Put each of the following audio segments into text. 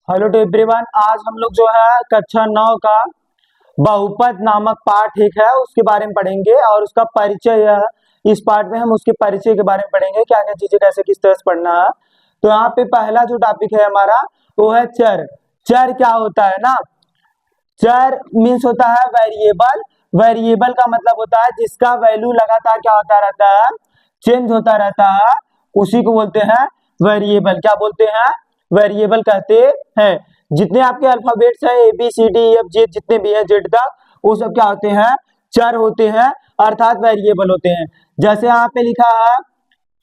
Hello to everyone. आज हम लोग जो है कक्षा 9 का बहुपद नामक पाठ एक है उसके बारे में पढ़ेंगे और उसका परिचय है। इस पाठ में हम उसके परिचय के बारे में पढ़ेंगे, क्या क्या चीजें कैसे किस तरह से पढ़ना है। तो यहाँ पे पहला जो टॉपिक है हमारा वो है चर। चर क्या होता है ना, चर मीन्स होता है वेरिएबल। वेरिएबल का मतलब होता है जिसका वैल्यू लगातार क्या होता रहता है, चेंज होता रहता है, उसी को बोलते हैं वेरिएबल। क्या बोलते हैं, वेरिएबल कहते हैं। जितने आपके अल्फाबेट्स हैं A B C D F G जितने भी हैं जेड तक, वो सब क्या होते हैं, चर होते हैं अर्थात वेरिएबल होते हैं। जैसे यहाँ पे लिखा है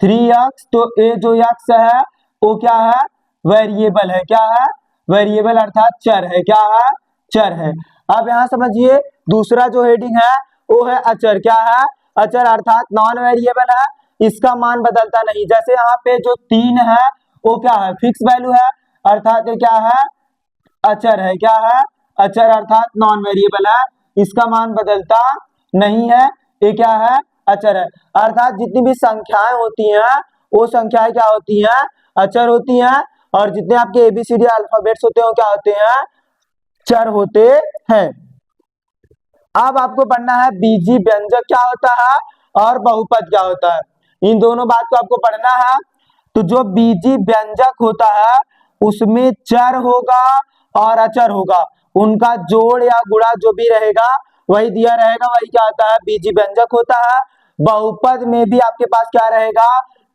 3x, तो ए जो x है वो क्या है, वेरिएबल है। क्या है, वेरिएबल अर्थात चर है। क्या है, चर है। अब यहाँ समझिए दूसरा जो हेडिंग है वो है अचर। क्या है, अचर अर्थात नॉन वेरिएबल है, इसका मान बदलता नहीं। जैसे यहाँ पे जो 3 है वो क्या है, फिक्स वैल्यू है अर्थात ये क्या है, अचर है। क्या है, अचर अर्थात नॉन वेरिएबल है, इसका मान बदलता नहीं है, ये क्या है, अचर है। अर्थात जितनी भी संख्याएं होती हैं वो संख्याएं क्या होती हैं, अचर होती हैं, और जितने आपके एबीसीडी अल्फाबेट्स होते हैं वो क्या होते हैं, चर होते हैं। अब आपको पढ़ना है बीजी व्यंजक क्या होता है और बहुपद क्या होता है, इन दोनों बात को आपको पढ़ना है। तो जो बीजी व्यंजक होता है उसमें चर होगा और अचर होगा, उनका जोड़ या गुणा जो भी रहेगा वही दिया रहेगा, वही क्या होता है, बीजी व्यंजक होता है। बहुपद में भी आपके पास क्या रहेगा,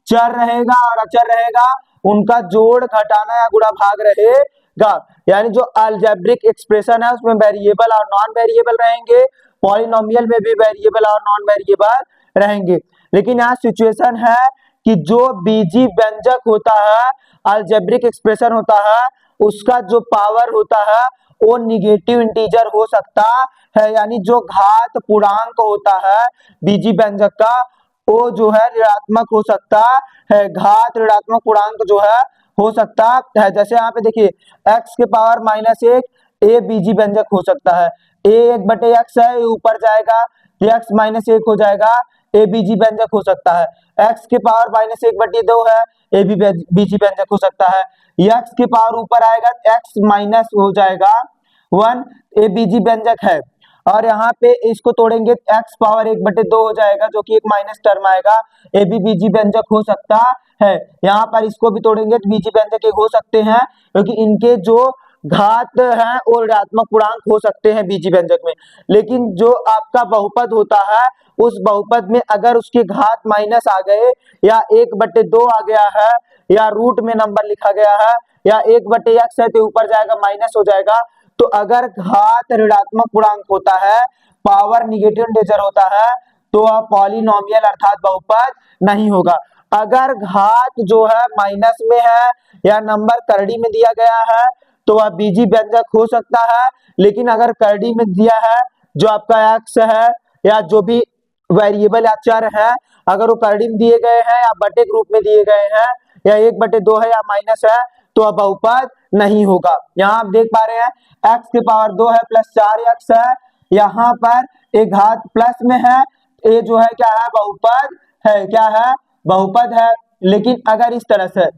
चर रहेगा और अचर रहेगा, उनका जोड़ घटाना या गुणा भाग रहेगा। यानी जो अलजेब्रिक एक्सप्रेशन है उसमें वेरिएबल और नॉन वेरिएबल रहेंगे, पॉलिनोमियल में भी वेरिएबल और नॉन वेरिएबल रहेंगे। लेकिन यहाँ सिचुएशन है कि जो बीजी व्यंजक होता है, अलजेब्रिक एक्सप्रेशन होता है, उसका जो पावर होता है वो निगेटिव इंटीजर हो सकता है। यानी जो घात पूर्णांक होता है बीजी व्यंजक का वो जो है ऋणात्मक हो सकता है, घात ऋणात्मक पूर्णांक जो है हो सकता है। जैसे यहाँ पे देखिए x के पावर -1 ए बीजी व्यंजक हो सकता है, ए 1/x है, ऊपर जाएगा x -1 हो जाएगा, ए बीजी व्यंजक हो सकता है। x के पावर -1/2 है, ए भी बीजी व्यंजक हो सकता है। x के पावर ऊपर आएगा x माइनस हो जाएगा 1, ए बीजी व्यंजक है। और यहाँ पे इसको तोड़ेंगे x पावर 1/2 हो जाएगा जो कि एक माइनस टर्म आएगा, ए भी बीजी व्यंजक हो सकता है। यहाँ पर इसको भी तोड़ेंगे तो बीजी व्यंजक एक हो सकते हैं, क्योंकि इनके जो घात है वो ऋणात्मक पूर्णांक हो सकते हैं बीजी व्यंजक में। लेकिन जो आपका बहुपद होता है उस बहुपद में अगर उसके घात माइनस आ गए या 1/2 आ गया है या रूट में नंबर लिखा गया है या 1/x है तो ऊपर जाएगा माइनस हो जाएगा, तो अगर घात ऋणात्मक पूर्णांक होता है, पावर निगेटिव इंटीजर होता है, तो वह पॉलिनोमियल अर्थात बहुपद नहीं होगा। अगर घात जो है माइनस में है या नंबर करड़ी में दिया गया है तो वह बीजी व्यंजक हो सकता है। लेकिन अगर करड़ी में दिया है जो आपका x है या जो भी वेरिएबल या चर है, अगर वो करड़ी में दिए गए हैं या बटे के रूप में दिए गए हैं या 1/2 है या माइनस है तो वह बहुपद नहीं होगा। यहाँ आप देख पा रहे हैं x के पावर 2 है प्लस 4x है, यहाँ पर एक घात प्लस में है, ये जो है क्या है, बहुपद है। क्या है, बहुपद है। लेकिन अगर इस तरह से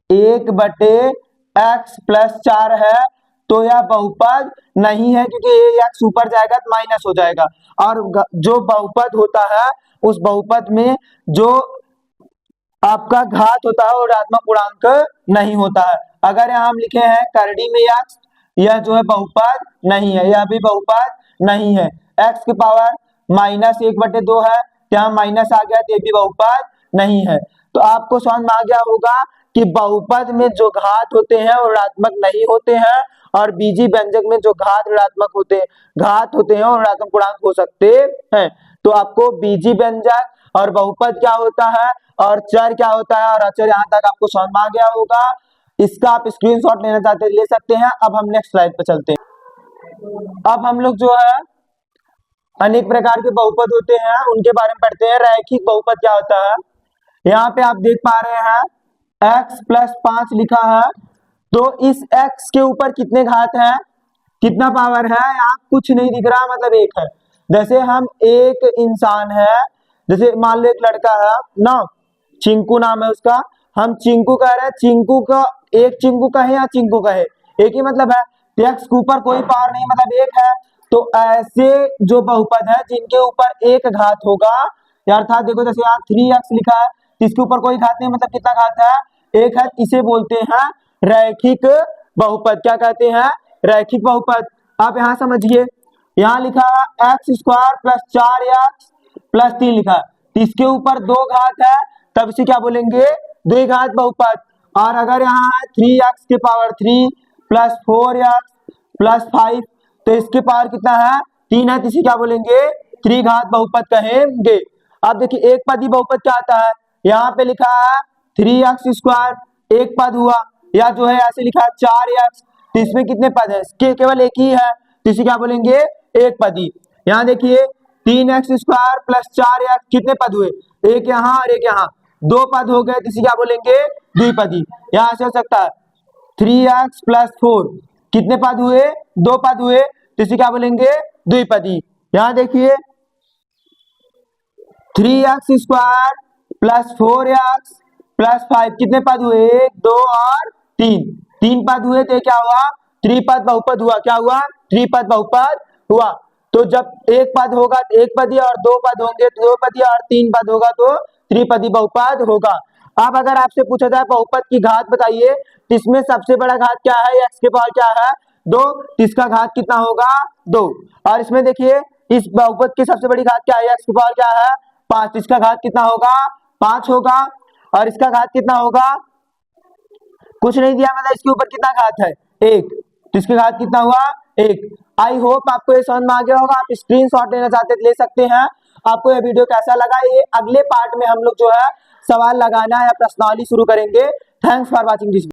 1/x + 4 है तो यह बहुपद नहीं है, क्योंकि ये x ऊपर जाएगा तो माइनस हो जाएगा। और जो बहुपद होता है उस बहुपद में जो आपका घात होता है वो ऋणात्मक पूर्णांक नहीं होता है। अगर यहाँ हम लिखे हैं करड़ी में x, यह जो है बहुपद नहीं है, यह भी बहुपद नहीं है। x के पावर -1/2 है, यहाँ माइनस आ गया तो ये भी बहुपद नहीं है। तो आपको समझ में आ गया होगा कि बहुपद में जो घात होते हैं वो ऋणात्मक नहीं होते हैं, और बीजी व्यंजक में जो घात ऋणात्मक होते हैं वो ऋणात्मक पूर्णांक हो सकते हैं। तो आपको बीजी व्यंजक और बहुपद क्या होता है और चर क्या होता है और अचर यहाँ तक आपको समझ में आ गया होगा। इसका आप स्क्रीनशॉट लेना चाहते हैं ले सकते हैं। अब हम नेक्स्ट स्लाइड पे चलते हैं। अब हम लोग जो है अनेक प्रकार के बहुपद होते हैं उनके बारे में पढ़ते हैं। रैखिक बहुपद क्या होता है, यहाँ पे आप देख पा रहे हैं x + 5 लिखा है, तो इस x के ऊपर कितने घात हैं, कितना पावर है, यहाँ कुछ नहीं दिख रहा, मतलब 1 है। जैसे हम एक इंसान है, जैसे मान लो एक लड़का है ना, चिंकू नाम है उसका, हम चिंकू कह रहे हैं, चिंकू का एक चिंकू कहे या चिंकू कहे, एक ही मतलब है। x के ऊपर कोई पावर नहीं मतलब एक है, तो ऐसे जो बहुपद है जिनके ऊपर एक घात होगा, अर्थात देखो जैसे यहाँ 3x लिखा है, इसके ऊपर कोई घात नहीं मतलब कितना घात है, एक है, इसे बोलते हैं रैखिक बहुपद। क्या कहते हैं? रैखिक बहुपद। आप यहाँ समझिए, यहाँ लिखा है x² प्लस 4x प्लस 3 लिखा है, तो इसके ऊपर दो घात है, तब इसे क्या बोलेंगे? द्विघात बहुपद। और अगर यहाँ है 3x के पावर 3 प्लस 4x प्लस 5, तो इसके पावर कितना है? 3 है, तो इसे क्या बोलेंगे? त्रिघात बहुपद कहेंगे। अब देखिए एक पदी बहुपद क्या आता है, यहाँ पे लिखा है 3x² एक पद हुआ, या जो है ऐसे लिखा है 4x, तो इसमें कितने पद है? इसके केवल एक ही है, तो इसे क्या बोलेंगे? एक पदी। यहाँ देखिए 3x² प्लस 4x कितने पद हुए? एक यहाँ और एक यहाँ, दो पद हो गए, तो इसे क्या बोलेंगे? द्विपदी। यहाँ से हो सकता है 3x प्लस 4 कितने पद हुए? दो पद हुए, तो इसे क्या बोलेंगे? द्विपदी। यहाँ देखिए 3x² प्लस 4x प्लस 5 कितने पद हुए? 1 2 और 3, तीन पद हुए, तो क्या हुआ? त्रिपद बहुपद हुआ। क्या हुआ? त्रिपद बहुपद हुआ। तो जब एक पद होगा तो एक पदी, और दो पद होंगे तो दो पदी, और तीन पद होगा तो त्रिपदी बहुपद होगा। अब अगर आपसे पूछा जाए बहुपद की घात बताइए, तो इसमें सबसे बड़ा घात क्या है? x के पावर क्या है? 2, इसका घात कितना होगा? 2। और इसमें देखिए इस बहुपद की सबसे बड़ी घात क्या है? x की पावर क्या है? 5, इसका घात कितना होगा? 5 होगा। और इसका घात कितना होगा? कुछ नहीं दिया, मतलब इसके ऊपर कितना घात है? 1, तो इसके घात कितना हुआ? 1। आई होप आपको ये समझ में आ गया होगा। आप स्क्रीनशॉट लेना चाहते तो ले सकते हैं। आपको ये वीडियो कैसा लगा? ये अगले पार्ट में हम लोग जो है सवाल लगाना या प्रश्नावली शुरू करेंगे। Thanks for watching this.